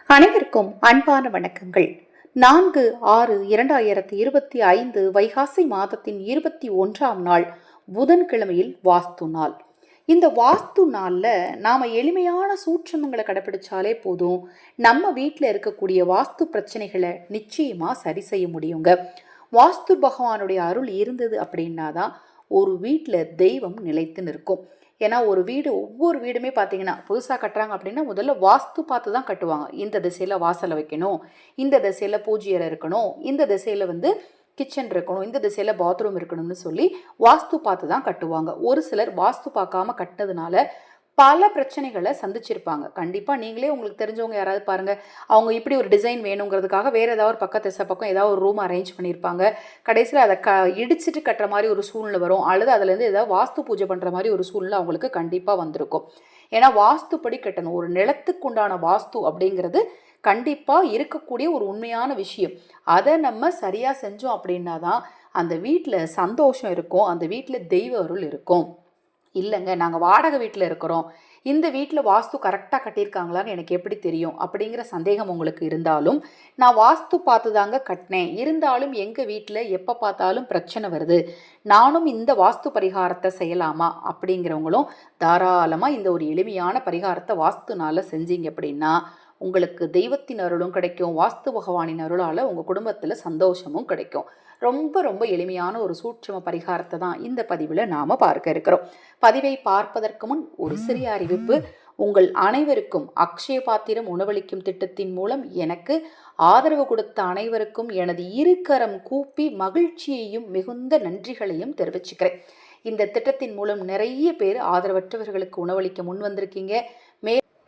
அனைவருக்கும் அன்பான வணக்கங்கள். 4/6/2025 வைகாசி மாதத்தின் 21ஆம் நாள் புதன்கிழமையில் வாஸ்து நாள். இந்த வாஸ்து நாளில் நாம் எளிமையான சூட்சமங்களை கடைப்பிடிச்சாலே போதும், நம்ம வீட்டில் இருக்கக்கூடிய வாஸ்து பிரச்சனைகளை நிச்சயமாக சரி செய்ய முடியுங்க. வாஸ்து பகவானுடைய அருள் இருந்தது அப்படின்னா தான் ஒரு வீட்டில் தெய்வம் நிலைத்து நிற்கும். ஏன்னா ஒவ்வொரு வீடுமே பார்த்தீங்கன்னா புதுசாக கட்டுறாங்க அப்படின்னா முதல்ல வாஸ்து பார்த்து தான் கட்டுவாங்க. இந்த திசையில் வாசலை வைக்கணும், இந்த திசையில் பூஜை அறை இருக்கணும், இந்த திசையில் கிச்சன் இருக்கணும், இந்த திசையில் பாத்ரூம் இருக்கணும்னு சொல்லி வாஸ்து பார்த்து தான் கட்டுவாங்க. ஒரு சிலர் வாஸ்து பார்க்காம கட்டினதுனால பல பிரச்சனைகளை சந்திச்சிருப்பாங்க. கண்டிப்பாக நீங்களே உங்களுக்கு தெரிஞ்சவங்க யாராவது பாருங்கள், அவங்க இப்படி ஒரு டிசைன் வேணுங்கிறதுக்காக வேறு ஏதாவது ஒரு திசை பக்கம் ஏதாவது ஒரு ரூம் அரேஞ்ச் பண்ணியிருப்பாங்க. கடைசியில் அதை இடிச்சிட்டு கட்டுற மாதிரி ஒரு சூழ்நிலை வரும், அல்லது அதுலேருந்து ஏதாவது வாஸ்து பூஜை பண்ணுற மாதிரி ஒரு சூழ்நிலை அவங்களுக்கு கண்டிப்பாக வந்திருக்கும். ஏன்னா வாஸ்துப்படி கட்டணும். ஒரு நிலத்துக்கு உண்டான வாஸ்து அப்படிங்கிறது கண்டிப்பாக இருக்கக்கூடிய ஒரு உண்மையான விஷயம். அதை நம்ம சரியாக செஞ்சோம் அப்படின்னா தான் அந்த வீட்டில் சந்தோஷம் இருக்கும், அந்த வீட்டில் தெய்வ அருள் இருக்கும். இல்லைங்க, நாங்கள் வாடகை வீட்டில் இருக்கிறோம், இந்த வீட்டில் வாஸ்து கரெக்டாக கட்டியிருக்காங்களான்னு எனக்கு எப்படி தெரியும் அப்படிங்கிற சந்தேகம் உங்களுக்கு இருந்தாலும், நான் வாஸ்து பார்த்து தாங்க கட்டினேன், இருந்தாலும் எங்கள் வீட்டில் எப்போ பார்த்தாலும் பிரச்சனை வருது, நானும் இந்த வாஸ்து பரிகாரத்தை செய்யலாமா அப்படிங்கிறவங்களும் தாராளமாக இந்த ஒரு எளிமையான பரிகாரத்தை வாஸ்துனால செஞ்சீங்க அப்படின்னா உங்களுக்கு தெய்வத்தின் அருளும் கிடைக்கும், வாஸ்து பகவானின் அருளால் உங்கள் குடும்பத்தில் சந்தோஷமும் கிடைக்கும். ரொம்ப ரொம்ப எளிமையான ஒரு சூட்சம பரிகாரத்தை தான் இந்த பதிவில் நாம் பார்க்க இருக்கிறோம். பதிவை பார்ப்பதற்கு முன் ஒரு சிறிய அறிவிப்பு. உங்கள் அனைவருக்கும் அக்ஷய பாத்திரம் உணவளிக்கும் திட்டத்தின் மூலம் எனக்கு ஆதரவு கொடுத்த அனைவருக்கும் எனது இருக்கரம் கூப்பி மகிழ்ச்சியையும் மிகுந்த நன்றிகளையும் தெரிவிச்சுக்கிறேன். இந்த திட்டத்தின் மூலம் நிறைய பேர் ஆதரவற்றவர்களுக்கு உணவளிக்க முன் வந்திருக்கீங்க.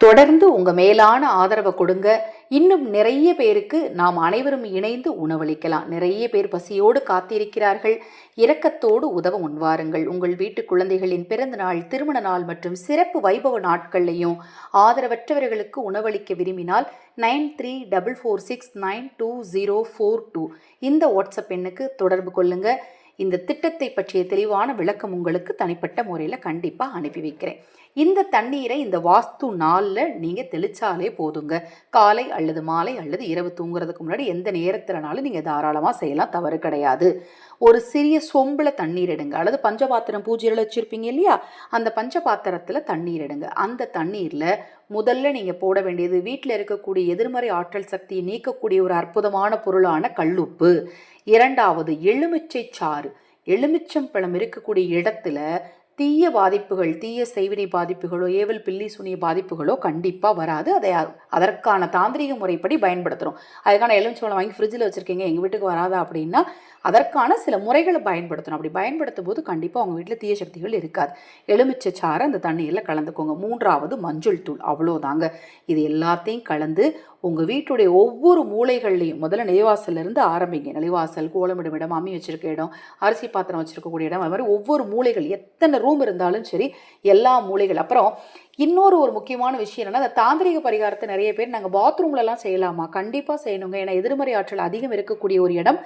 தொடர்ந்து உங்கள் மேலான ஆதரவை கொடுங்க. இன்னும் நிறைய பேருக்கு நாம் அனைவரும் இணைந்து உணவளிக்கலாம். நிறைய பேர் பசியோடு காத்திருக்கிறார்கள். இரக்கத்தோடு உதவ முன்வாருங்கள். உங்கள் வீட்டு குழந்தைகளின் பிறந்த நாள், திருமண நாள் மற்றும் சிறப்பு வைபவ நாட்கள்லையும் ஆதரவற்றவர்களுக்கு உணவளிக்க விரும்பினால் 9344692042 இந்த வாட்ஸ்அப் எண்ணுக்கு தொடர்பு கொள்ளுங்க. இந்த திட்டத்தை பற்றிய தெளிவான விளக்கம் உங்களுக்கு தனிப்பட்ட முறையில் கண்டிப்பாக அனுப்பி வைக்கிறேன். இந்த தண்ணீரை இந்த வாஸ்து நாளில் நீங்கள் தெளிச்சாலே போதுங்க. காலை அல்லது மாலை அல்லது இரவு தூங்குறதுக்கு முன்னாடி எந்த நேரத்திலனாலும் நீங்கள் தாராளமாக செய்யலாம், தவறு கிடையாது. ஒரு சிறிய சொம்பில் தண்ணீர் எடுங்க, அல்லது பஞ்சபாத்திரம் பூஜையில் வச்சுருப்பீங்க இல்லையா, அந்த பஞ்சபாத்திரத்தில் தண்ணீர் எடுங்க. அந்த தண்ணீரில் முதல்ல நீங்கள் போட வேண்டியது வீட்டில் இருக்கக்கூடிய எதிர்மறை ஆற்றல் சக்தியை நீக்கக்கூடிய ஒரு அற்புதமான பொருளான கல்லுப்பு. இரண்டாவது எலுமிச்சை சாறு. எலுமிச்சம்பழம் இருக்கக்கூடிய இடத்துல தீய பாதிப்புகள், தீய செய்வினை பாதிப்புகளோ ஏவல் பில்லி சுனிய பாதிப்புகளோ கண்டிப்பாக வராது. அதற்கான தாந்திரிக முறைப்படி பயன்படுத்துகிறோம். அதுக்கான எலுமிச்சம்பழம் வாங்கி ஃப்ரிட்ஜில் வச்சுருக்கீங்க, எங்கள் வீட்டுக்கு வராதா அப்படின்னா அதற்கான சில முறைகளை பயன்படுத்தணும். அப்படி பயன்படுத்தும் போது கண்டிப்பாக உங்கள் வீட்டில் தீய சக்திகள் இருக்காது. எலுமிச்சை சாறு அந்த தண்ணீரில் கலந்துக்கோங்க. மூன்றாவது மஞ்சள் தூள். அவ்வளோதாங்க. இது எல்லாத்தையும் கலந்து உங்கள் வீட்டுடைய ஒவ்வொரு மூலைகள்லையும் முதல்ல நிலைவாசல்லேருந்து ஆரம்பிங்க. நிலைவாசல், கோலமிடும் இடம், அம்மி வச்சுருக்க இடம், அரிசி பாத்திரம் வச்சுருக்கக்கூடிய இடம், அது மாதிரி ஒவ்வொரு மூலைகள், எத்தனை ரூம் இருந்தாலும் சரி எல்லா மூலைகள். அப்புறம் இன்னொரு முக்கியமான விஷயம் என்னன்னா, அந்த தாந்திரிக பரிகாரத்தை நிறைய பேர் நாங்கள் பாத்ரூம்லலாம் செய்யலாமா? கண்டிப்பாக செய்யணுங்க. ஏன்னா எதிர்மறை ஆற்றல் அதிகம் இருக்கக்கூடிய ஒரு இடம்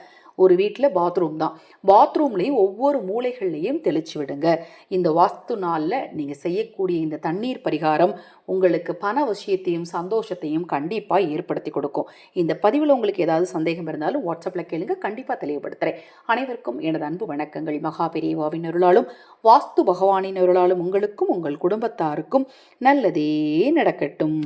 ஒரு வீட்டில் பாத்ரூம் தான். பாத்ரூம்லேயும் ஒவ்வொரு மூலைகள்லையும் தெளிச்சு விடுங்க. இந்த வாஸ்து நாளில் நீங்கள் செய்யக்கூடிய இந்த தண்ணீர் பரிகாரம் உங்களுக்கு பண விஷயத்தையும் சந்தோஷத்தையும் கண்டிப்பாக ஏற்படுத்தி கொடுக்கும். இந்த பதிவில் உங்களுக்கு ஏதாவது சந்தேகம் இருந்தாலும் வாட்ஸ்அப்பில் கேளுங்க, கண்டிப்பாக தெளிவுபடுத்துகிறேன். அனைவருக்கும் எனது அன்பு வணக்கங்கள். மகா பெரியவாவின் அருளாலும் வாஸ்து பகவானின் அருளாலும் உங்களுக்கும் உங்கள் குடும்பத்தாருக்கும் நல்லதே நடக்கட்டும்.